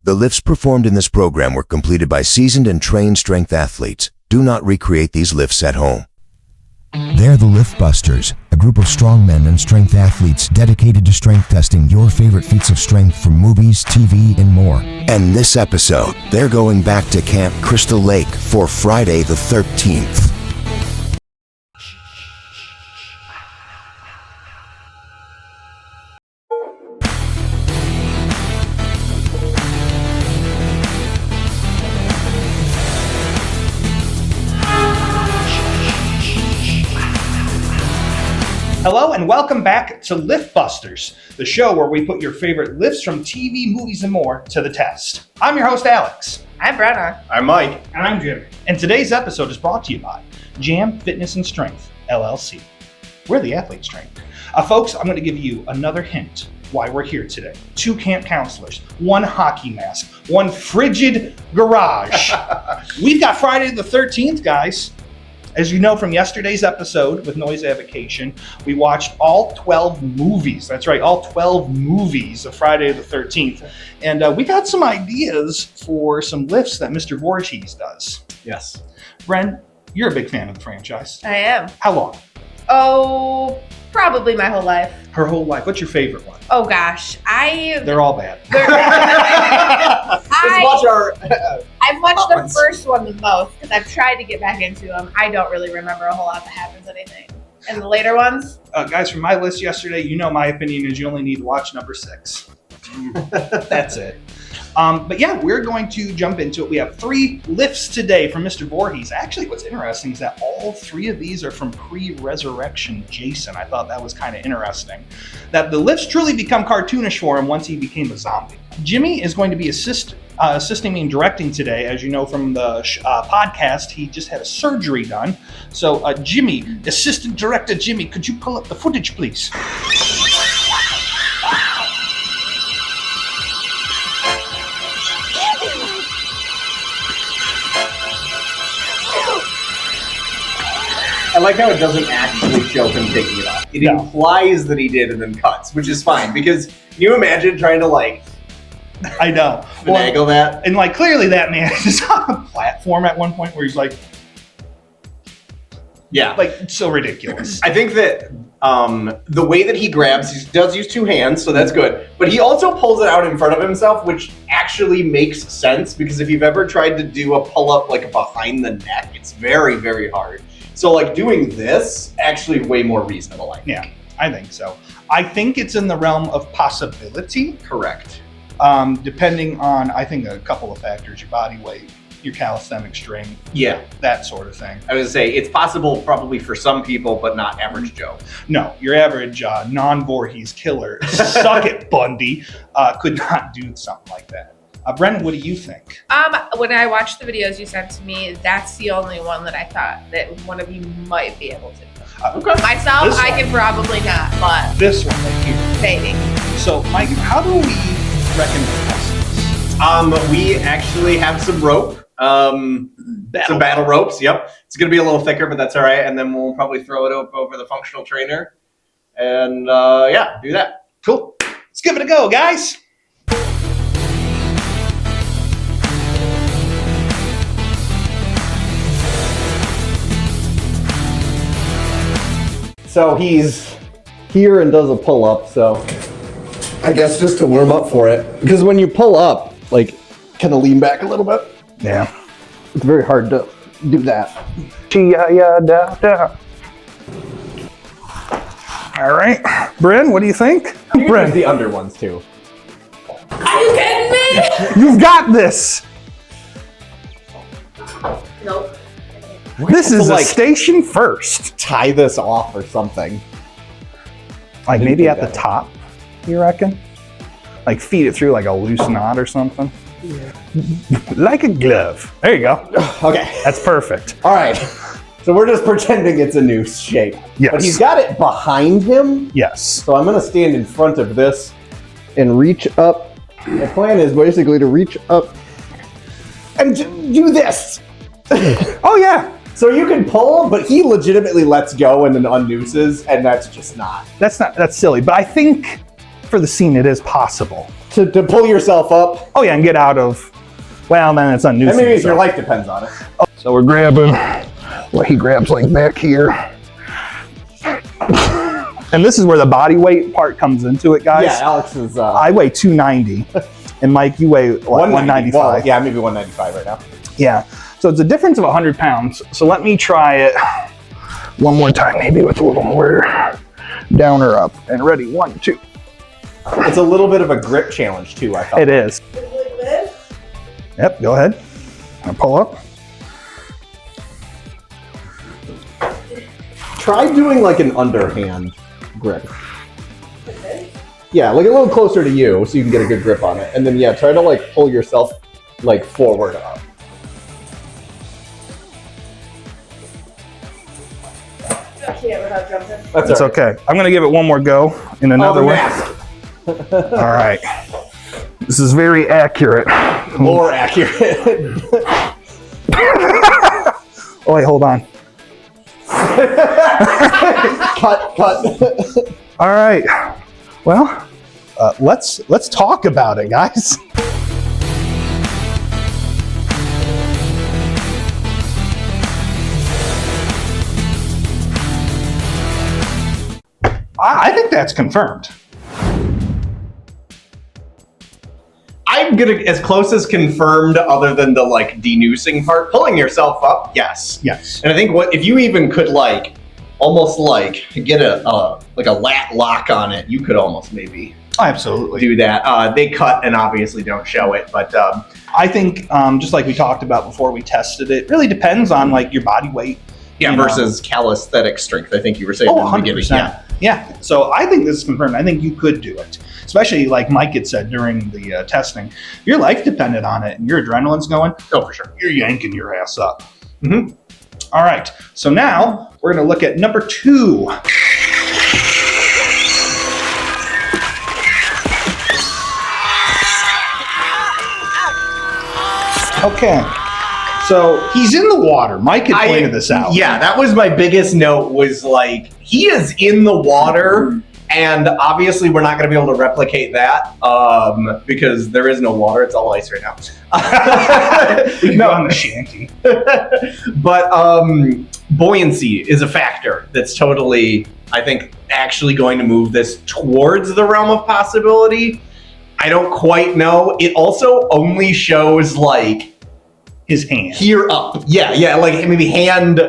The lifts performed in this program were completed by seasoned and trained strength athletes. Do not recreate these lifts at home. They're the Lift Busters, a group of strongmen and strength athletes dedicated to strength testing your favorite feats of strength from movies, TV, and more. And this episode, they're going back to Camp Crystal Lake for Friday the 13th. Hello and welcome back to Lift Busters, the show where we put your favorite lifts from TV, movies, and more to the test. I'm your host, Alex. I'm Brenna. I'm Mike. And I'm Jimmy. And today's episode is brought to you by Jam Fitness and Strength, LLC. We're the athlete's trainer. Folks, I'm going to give you another hint why we're here today. 2 camp counselors, 1 hockey mask, 1 frigid garage. We've got Friday the 13th, guys. As you know from yesterday's episode with Noise Avocation, we watched all 12 movies. That's right, all 12 movies of Friday the 13th. And we got some ideas for some lifts that Mr. Voorhees does. Yes. Bren, you're a big fan of the franchise. I am. How long? Oh, probably my whole life. Her whole life. What's your favorite one? Oh gosh, They're all bad. I've watched the first one the most because I've tried to get back into them. I don't really remember a whole lot that happens in anything. And the later ones? Guys, from my list yesterday, you know my opinion is you only need to watch number 6. That's it. But yeah, we're going to jump into it. We have 3 lifts today from Mr. Voorhees. Actually, what's interesting is that all 3 of these are from pre-ressurection Jason. I thought that was kind of interesting. That the lifts truly become cartoonish for him once he became a zombie. Jimmy is going to be assisting me in directing today. As you know from the podcast, he just had a surgery done. So Jimmy, assistant director Jimmy, could you pull up the footage, please? I like how it doesn't actually show him taking it off. It implies that he did and then cuts, which is fine because can you imagine trying to I know. finagle that? And clearly that man is on a platform at one point where he's it's so ridiculous. I think that the way that he grabs, he does use 2 hands, so that's good. But he also pulls it out in front of himself, which actually makes sense because if you've ever tried to do a pull-up behind the neck, it's very, very hard. So doing this, actually way more reasonable, I think. Yeah, I think so. I think it's in the realm of possibility. Correct. Depending on, I think, a couple of factors, your body weight, your calisthenic strength, that sort of thing. I was gonna say, it's possible probably for some people, but not average Joe. No, your average non-Voorhees killer, suck it, Bundy, could not do something like that. Brennan, what do you think? When I watched the videos you sent to me, that's the only one that I thought that one of you might be able to. Okay. Myself, I can probably not, but this one right here. maybe. So, Mike, how do we recommend this? We actually have some rope. Some battle ropes. Yep. It's going to be a little thicker, but that's all right. And then we'll probably throw it over the functional trainer. And do that. Cool. Let's give it a go, guys. So he's here and does a pull-up, so I guess just to warm up for it. Because when you pull up, kind of lean back a little bit. Yeah. It's very hard to do that. All right. Bryn, what do you think? Bryn, the under ones too. Are you kidding me? You've got this. Nope. This is a station first. Tie this off or something. Maybe at the top, you reckon? Feed it through a loose knot or something? Yeah. Like a glove. There you go. Okay. That's perfect. All right. So we're just pretending it's a noose shape. Yes. But he's got it behind him. Yes. So I'm going to stand in front of this and reach up. My plan is basically to reach up and do this. Oh, yeah. So you can pull, but he legitimately lets go and then unnooses, and that's just not. That's silly, but I think for the scene it is possible. to pull yourself up. Oh yeah, and get out of. Well, then it's unnuisance. And maybe if your life depends on it. So we're grabbing. Well, he grabs like back here. And this is where the body weight part comes into it, guys. Yeah, Alex is. I weigh 290, and Mike, you weigh what, 195. Well, yeah, maybe 195 right now. Yeah. So it's a difference of 100 pounds. So let me try it one more time, maybe with a little more down or up. And ready, 1, 2. It's a little bit of a grip challenge too, I thought. It is. Yep, go ahead. I'll pull up. Try doing like an underhand grip. Yeah, like a little closer to you so you can get a good grip on it. And then yeah, try to like pull yourself like forward up. I can't without jumping. That's It's all right. okay. I'm gonna give it one more go in another the way. mask. All right. This is very accurate. More accurate. Oh wait, hold on. cut. All right. Well, let's talk about it, guys. I think that's confirmed. I'm gonna as close as confirmed, other than the like denoosing part. Pulling yourself up, yes. Yes. And I think what if you even could like almost like get a like a lat lock on it, you could almost maybe Absolutely. do that. They cut and obviously don't show it, but I think just like we talked about before we tested it, really depends on like your body weight. yeah, You know. versus calisthenic strength. I think you were saying Oh, in the beginning. 100%. Yeah. So I think this is confirmed. I think you could do it, especially like Mike had said during the testing. If your life depended on it and your adrenaline's going, Oh, for sure. you're yanking your ass up. Mhm. All right. So now we're going to look at number 2. Okay. So he's in the water. Mike had pointed this out. Yeah, that was my biggest note. Was like he is in the water, and obviously we're not going to be able to replicate that because there is no water; it's all ice right now. We can go on the shanty. But buoyancy is a factor that's totally, I think, actually going to move this towards the realm of possibility. I don't quite know. It also only shows like His hand. here up. Yeah, like maybe hand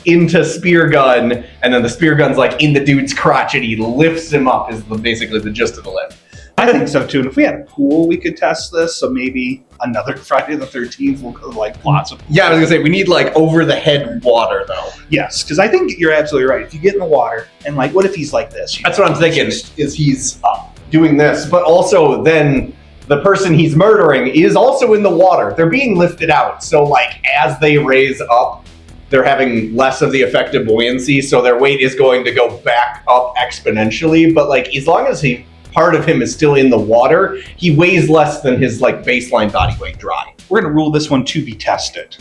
into spear gun, and then the spear gun's like in the dude's crotch, and he lifts him up. Is basically the gist of the lift. I think so too. And if we had a pool, we could test this. So maybe another Friday the 13th, we'll go like lots of. Yeah, I was gonna say we need like over the head water though. Yes, because I think you're absolutely right. If you get in the water and like, what if he's like this? You That's know? what I'm thinking. Is he's doing this, but also then the person he's murdering is also in the water. They're being lifted out, so like as they raise up, they're having less of the effective buoyancy, so their weight is going to go back up exponentially. But like as long as part of him is still in the water, he weighs less than his like baseline body weight dry. We're going to rule this one to be tested.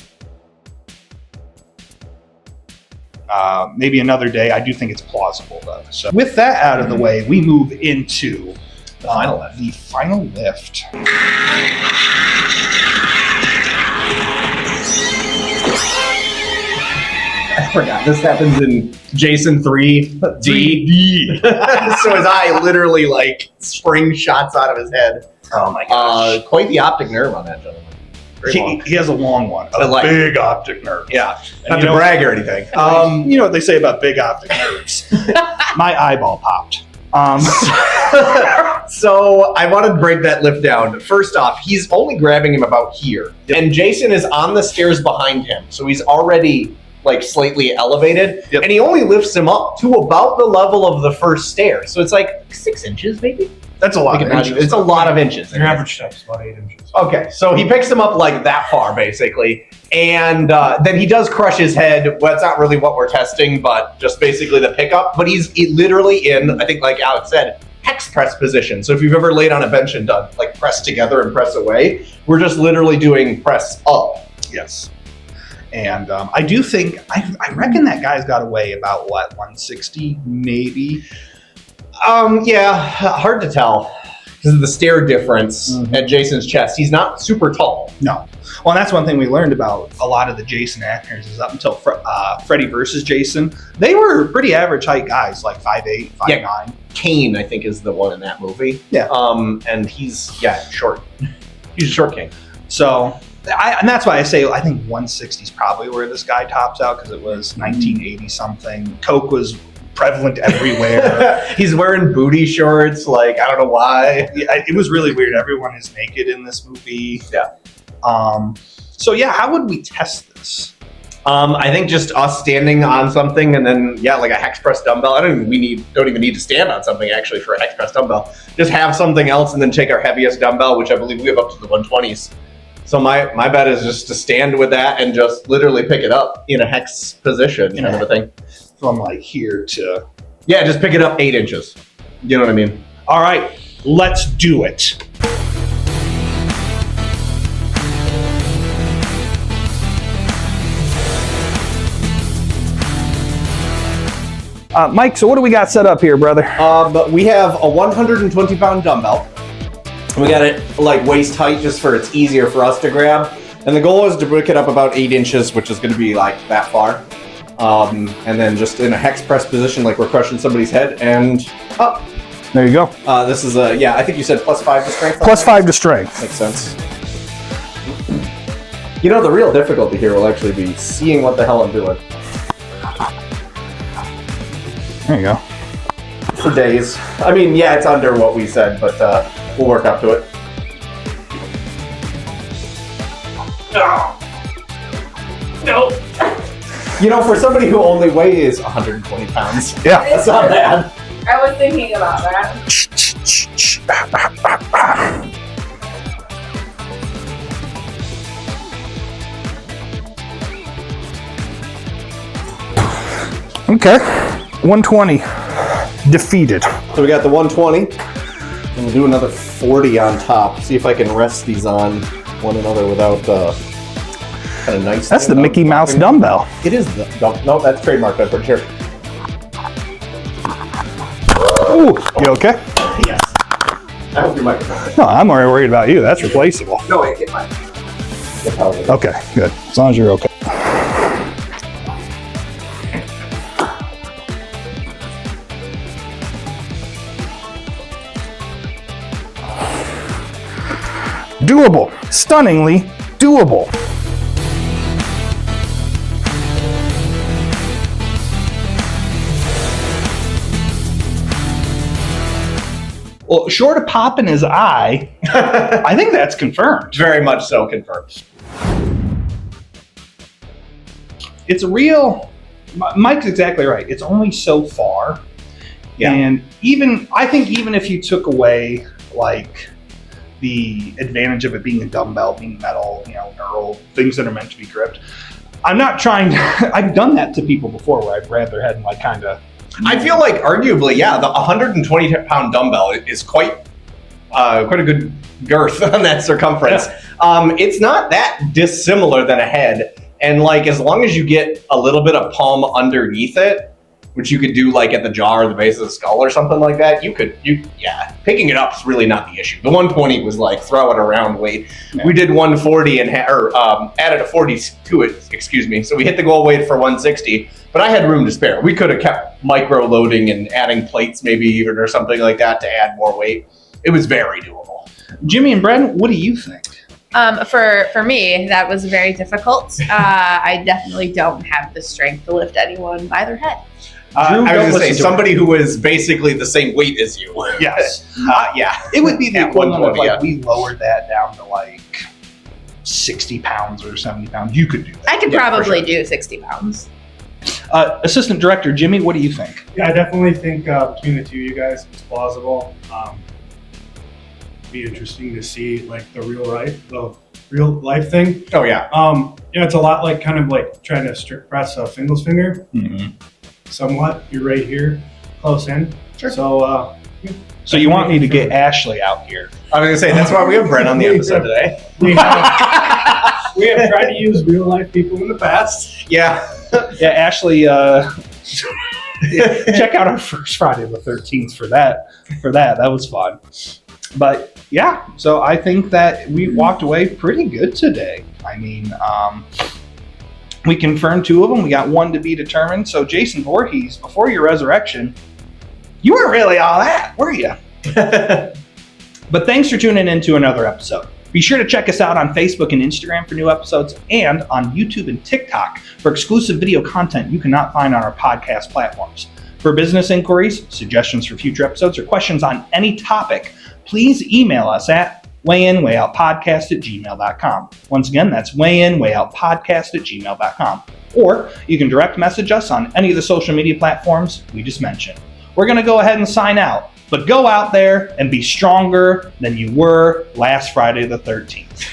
Maybe another day. I do think it's plausible though. So with that out of the way, we move into The final lift. The final lift. I forgot this happens in Jason 3D. So his eye literally like spring shots out of his head. Oh my gosh. Quite the optic nerve on that gentleman. Very long. He has a long one, a I like it. big optic nerve. Yeah, And not you to know- brag or anything. You know what they say about big optic nerves? My eyeball popped. So I wanted to break that lift down. First off, he's only grabbing him about here, and Jason is on the stairs behind him, so he's already like slightly elevated, Yep. and he only lifts him up to about the level of the first stair. So it's like 6 inches, maybe. That's a lot of inches. It's a lot of inches. Your average step's about 8 inches. Okay, so he picks him up like that far, basically, and then he does crush his head. Well, that's not really what we're testing, but just basically the pickup. But he's literally in, I think, like Alex said, hex press position. So if you've ever laid on a bench and done like press together and press away, we're just literally doing press up. Yes. And I do think, I reckon that guy's got to weigh about, what, 160 maybe? Yeah, hard to tell. because of the stair difference at Jason's chest. He's not super tall. No. Well, and that's one thing we learned about a lot of the Jason actors is up until Freddy versus Jason, they were pretty average height guys, like 5'8", 5'9". Kane, I think, is the one in that movie. Yeah. And he's short. He's a short king. So, and that's why I say I think 160 is probably where this guy tops out, because it was 1980 something. Coke was prevalent everywhere. He's wearing booty shorts. Like, I don't know why. It was really weird. Everyone is naked in this movie. Yeah. So yeah, how would we test this? I think just us standing on something, and then like a hex press dumbbell. Don't even need to stand on something actually for a hex press dumbbell. Just have something else, and then take our heaviest dumbbell, which I believe we have up to the 120s. So my bet is just to stand with that and just literally pick it up in a hex position, kind of a thing. From like here to just pick it up 8 inches. You know what I mean? All right, let's do it. Mike, so what do we got set up here, brother? But we have a 120-pound dumbbell. We got it like waist height just for it's easier for us to grab. And the goal is to break it up about 8 inches, which is going to be like that far. And then just in a hex press position, like we're crushing somebody's head and up. There you go. This is I think you said +5 to strength. +5 to strength. Makes sense. You know, the real difficulty here will actually be seeing what the hell I'm doing. There you go. For days. I mean, yeah, it's under what we said, but we'll work up to it. No. You know, for somebody who only weighs 120 pounds, Yeah. that's not bad. I was thinking about that. Okay. 120. Defeated. So we got the 120, and we'll do another 40 on top. See if I can rest these on one another without kind of nice. That's the Mickey Mouse dumbbell. It is the no, that's trademarked. I'm pretty sure. Ooh, you okay? Yes. I hope your microphone. No, I'm already worried about you. That's replaceable. No, wait, get mine. Okay, good. As long as you're okay. Doable. Stunningly doable. Well, short of popping his eye, I think that's confirmed. Very much so confirmed. It's a real. Mike's exactly right. It's only so far. Yeah. And I think even if you took away like the advantage of it being a dumbbell, being metal, knurled, things that are meant to be gripped, I'm not trying to. I've done that to people before where I've grabbed their head and like kind of. I feel like arguably, the 120-pound dumbbell is quite a good girth on that circumference. Yeah. It's not that dissimilar than a head, and like as long as you get a little bit of palm underneath it, which you could do like at the jaw or the base of the skull or something like that, picking it up is really not the issue. The 120 was like throw it around weight. Yeah. We did 140 and added a 40 to it, excuse me. So we hit the goal weight for 160. But I had room to spare. We could have kept micro loading and adding plates maybe even or something like that to add more weight. It was very doable. Jimmy and Bren, what do you think? For me, that was very difficult. I definitely don't have the strength to lift anyone by their head. I was going to say, somebody who is basically the same weight as you. Yes. Yeah. It would be the equivalent of like, yeah. we lowered that down to like 60 pounds or 70 pounds. You could do that. I could probably do 60 pounds. Assistant Director Jimmy, what do you think? Yeah, I definitely think between the two of you guys, it's plausible. Be interesting to see like the real life thing. Oh yeah. It's a lot like kind of like trying to strict press a Fingal's finger. Mm-hmm. Somewhat. You're right here, close in. Sure. So. So you want me to get Ashley out here? I was going to say that's why we have Brent on the episode today. We have tried to use real life people in the past. Yeah. Yeah, Ashley. Check out our first Friday the 13th for that. That was fun. But yeah, so I think that we walked away pretty good today. I mean, we confirmed 2 of them. We got 1 to be determined. So Jason Voorhees, before your resurrection, you weren't really all that, were you? But thanks for tuning in to another episode. Be sure to check us out on Facebook and Instagram for new episodes, and on YouTube and TikTok for exclusive video content you cannot find on our podcast platforms. For business inquiries, suggestions for future episodes, or questions on any topic, please email us at weighinoutpodcast@gmail.com. Once again, that's weighinoutpodcast@gmail.com. Or you can direct message us on any of the social media platforms we just mentioned. We're going to go ahead and sign out, but go out there and be stronger than you were last Friday the 13th.